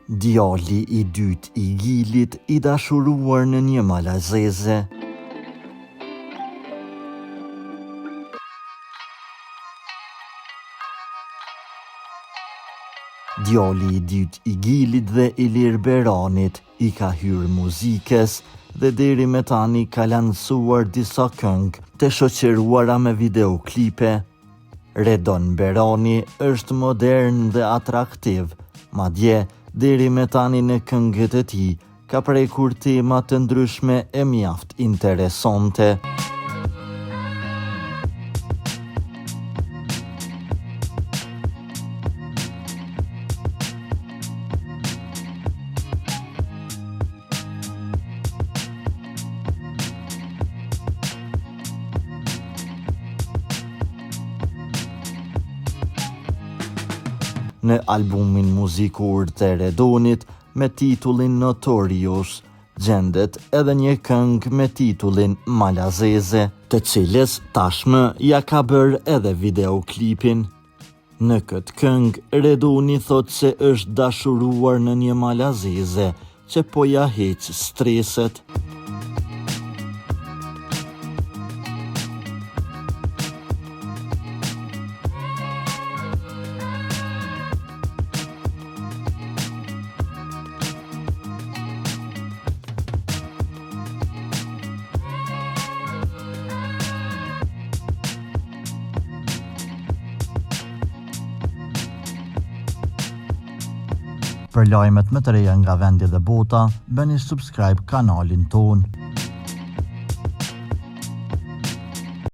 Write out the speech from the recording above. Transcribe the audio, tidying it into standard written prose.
Djali i dytë i Gilit i dashuruar në një malazeze. Djali i dytë i Gilit dhe Ilir Beranit i ka hyrë muzikës dhe deri me tani ka lansuar disa këngë të shoqëruara me videoklipe. Redon Berani është modern dhe atraktiv, madje deri me tani në këngët e tij ka prekur tema të ndryshme e mjaft interesante. Në albumin muzikur të Redonit me titullin Notorious, gjendet edhe një këngë me titullin Malazeze, të cilës tashmë ja ka bërë edhe videoklipin. Në këtë këngë, Redoni thot se është dashuruar në një malazeze që po ja heq streset. Për lajmet më të reja nga vendi dhe bota, bëni subscribe kanalin ton.